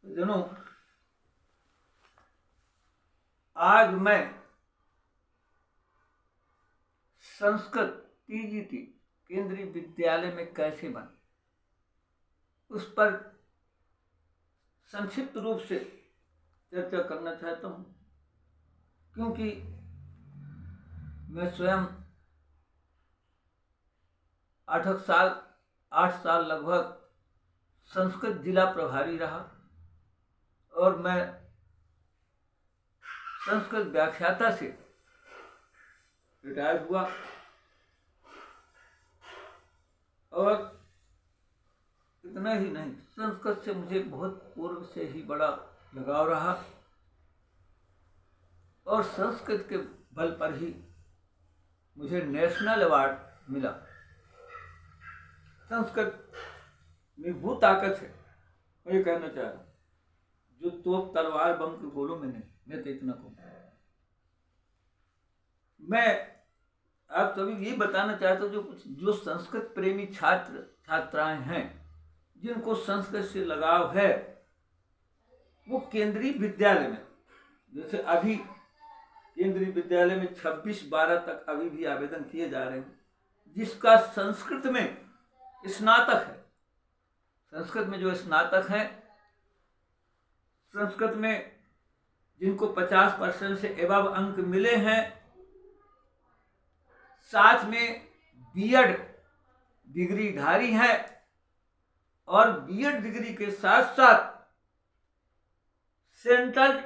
जनों, आज मैं संस्कृत टीजीटी केंद्रीय विद्यालय में कैसे बने उस पर संक्षिप्त रूप से चर्चा करना चाहता हूँ, क्योंकि मैं स्वयं 8 साल लगभग संस्कृत जिला प्रभारी रहा और मैं संस्कृत व्याख्याता से रिटायर हुआ और इतना ही नहीं, संस्कृत से मुझे बहुत पूर्व से ही बड़ा लगाव रहा और संस्कृत के बल पर ही मुझे नेशनल अवार्ड मिला। संस्कृत में वो ताकत है, मैं ये कहना चाह रहा हूँ, जो तोप तलवार बम के गोलों में नहीं। मैं तो इतना कहूँ। मैं आप सभी ये बताना चाहता हूँ, जो संस्कृत प्रेमी छात्र छात्राएं हैं, जिनको संस्कृत से लगाव है, वो केंद्रीय विद्यालय में, जैसे अभी केंद्रीय विद्यालय में 26/12 तक अभी भी आवेदन किए जा रहे हैं, जिसका संस्कृत में स्नातक है। संस्कृत में जो स्नातक हैं, संस्कृत में जिनको 50% से एबव अंक मिले हैं, साथ में बीएड डिग्रीधारी है और बीएड डिग्री के साथ साथ सेंट्रल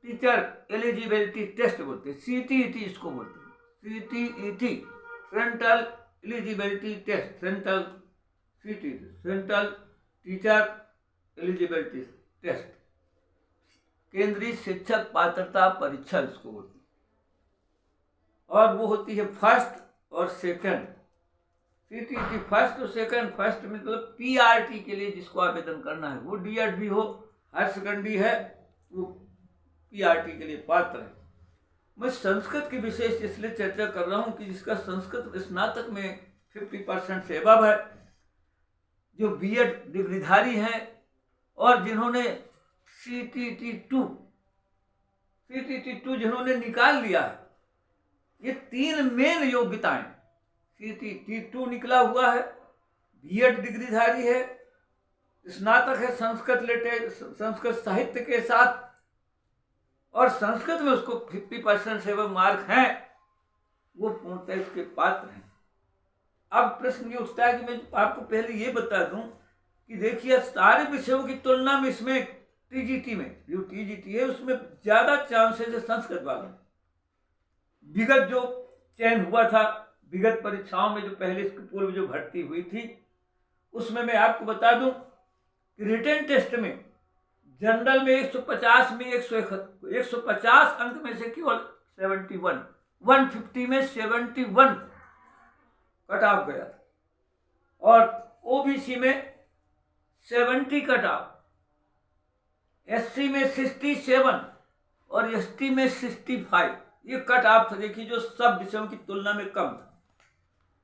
टीचर एलिजिबिलिटी टेस्ट बोलते हैं, सीटीईटी इसको बोलते हैं, CTET central eligibility test, central teacher eligibility test, केंद्रीय शिक्षक पात्रता परीक्षा इसको बोलते हैं। और वो होती है फर्स्ट और सेकंड। सीटीईटी फर्स्ट और सेकंड, फर्स्ट मतलब पीआरटी के लिए जिसको आवेदन करना है, वो डीएड भी हो, हायर सेकेंडरी है, वो पीआरटी के लिए पात्र है। मैं संस्कृत की विशेष इसलिए चर्चा कर रहा हूँ कि जिसका संस्कृत स्नातक में 50% से एबव है, जो बीएड डिग्रीधारी हैं और जिन्होंने सीटीईटी 2 जिन्होंने निकाल लिया है, ये 3 मेन योग्यताएं, सीटीईटी 2 निकला हुआ है, बीएड डिग्रीधारी है, स्नातक है संस्कृत साहित्य के साथ, और संस्कृत में उसको 50% से एबव मार्क हैं, वो पूर्णतः इसके पात्र हैं। अब प्रश्न ये उठता है कि मैं आपको पहले ये बता दूं कि देखिए, सारे विषयों की तुलना में इसमें टीजीटी में, जो टीजीटी है, उसमें ज्यादा चांसेस है संस्कृत वाले। विगत जो चयन हुआ था, विगत परीक्षाओं में जो पहले इसके पूर्व जो भर्ती हुई थी, उसमें मैं आपको बता दूं कि रिटन टेस्ट में जनरल में 150 में 150 अंक में से केवल 71, 150 में 71 कट ऑफ गया था, और ओबीसी में 70 कट ऑफ, एससी में 67 और एसटी में 65, ये कट ऑफ था। देखिए, जो सब विषयों की तुलना में कम था,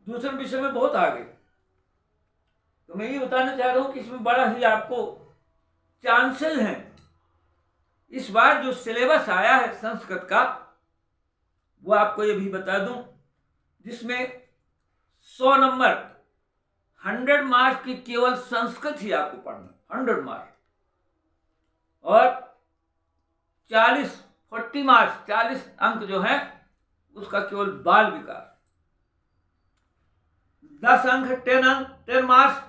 दूसरे विषय में बहुत आगे। तो मैं ये बताना चाह रहा हूं कि इसमें बड़ा ही आपको चांसेस हैं। इस बार जो सिलेबस आया है संस्कृत का, वो आपको ये भी बता दूं, जिसमें 100 नंबर 100 मार्क्स की केवल संस्कृत ही आपको पढ़ना, 100 मार्क्स, और 40 मार्क्स 40 अंक जो है उसका केवल बाल विकास, 10 अंक 10 मार्क्स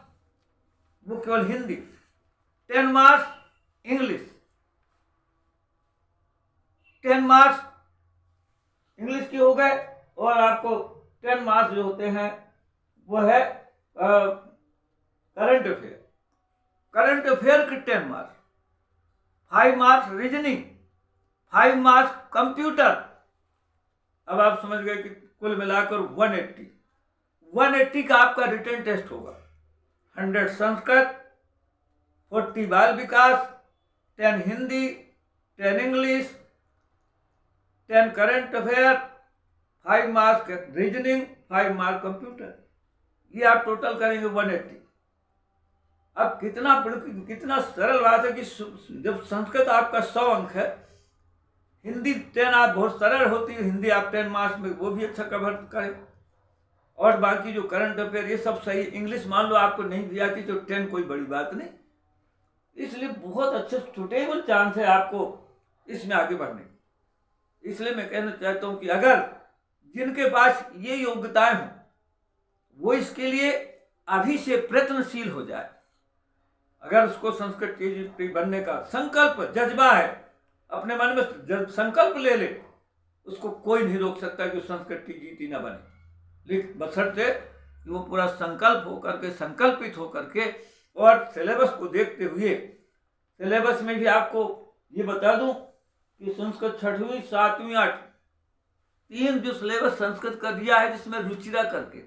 वो केवल Hindi, 10 marks English, 10 marks English के हो गए, और आपको 10 मार्क्स जो होते हैं वो है करंट अफेयर के 10 marks, 5 marks reasoning, 5 marks computer. अब आप समझ गए कि कुल मिलाकर 180 का आपका रिटन टेस्ट होगा। 100 संस्कृत, 40 बाल विकास, 10 Hindi, 10 English, 10 current affair, 5 marks reasoning, 5 marks computer, ये आप टोटल करेंगे 180। अब कितना सरल बात है कि जब संस्कृत आपका 100 अंक है, हिंदी 10 आप बहुत सरल होती है, हिंदी आप 10 मार्क्स में वो भी अच्छा कवर करें, और बाकी जो करंट अफेयर ये सब सही। इंग्लिश मान लो आपको नहीं भी आती तो 10 कोई बड़ी बात नहीं। इसलिए बहुत अच्छे सुटेबल चांस है आपको इसमें आगे बढ़ने की। इसलिए मैं कहना चाहता हूं कि अगर जिनके पास ये योग्यताएं हों वो इसके लिए अभी से प्रयत्नशील हो जाए। अगर उसको संस्कृत टीचर बनने का संकल्प जज्बा है, अपने मन में संकल्प ले ले, उसको कोई नहीं रोक सकता कि संस्कृत टीचर ना बने। लेकिन बशर्ते कि वो पूरा संकल्पित होकर के और सिलेबस को देखते हुए, सिलेबस में भी आपको ये बता दूं कि संस्कृत 6वीं 7वीं 8वीं 3 जो सिलेबस संस्कृत का दिया है, जिसमें रुचिरा करके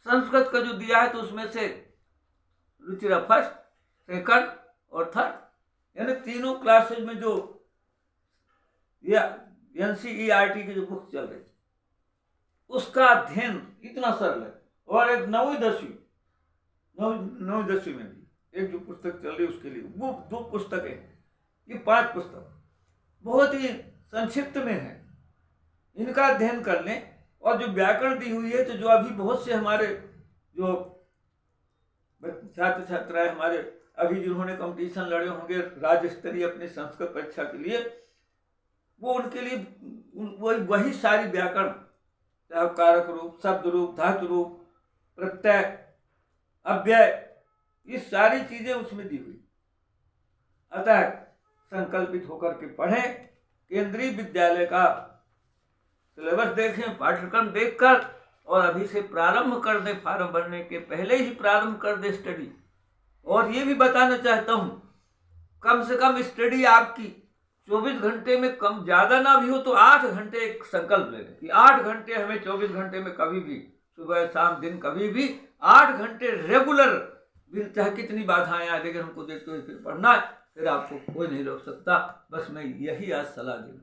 संस्कृत का जो दिया है, तो उसमें से रुचिरा 1st, 2nd और 3rd, यानी तीनों क्लासेज में जो या NCERT की जो बुक चल रही उसका अध्ययन इतना सरल है। और एक 9वीं 10वीं में भी एक जो पुस्तक चल रही है उसके लिए वो 2 पुस्तकें, ये 5 पुस्तक बहुत ही संक्षिप्त में है, इनका अध्ययन कर लें। और जो व्याकरण दी हुई है, तो जो अभी बहुत से हमारे जो छात्र छात्राएं हमारे अभी जिन्होंने कंपटीशन लड़े होंगे राज्य स्तरीय अपनी संस्कृत परीक्षा के लिए, वो उनके लिए वही सारी व्याकरण, चाहे कारक रूप, शब्द रूप, धातु रूप, प्रत्यय, अव्यय, ये सारी चीजें उसमें दी हुई। अतः संकल्पित होकर के पढ़ें, केंद्रीय विद्यालय का सिलेबस देखें, पाठ्यक्रम देखकर, और अभी से प्रारंभ कर दें, फॉर्म भरने के पहले ही प्रारंभ कर दें स्टडी। और ये भी बताना चाहता हूँ, कम से कम स्टडी आपकी 24 घंटे में कम ज़्यादा ना भी हो तो 8 घंटे एक संकल्प ले लें कि 8 घंटे हमें 24 घंटे में कभी भी, सुबह शाम दिन कभी भी 8 घंटे रेगुलर, चाहे कितनी बाधाएं आए लेकिन हमको देखते हुए फिर पढ़ना है, फिर आपको कोई नहीं रोक सकता। बस मैं यही आज सलाह दूँ।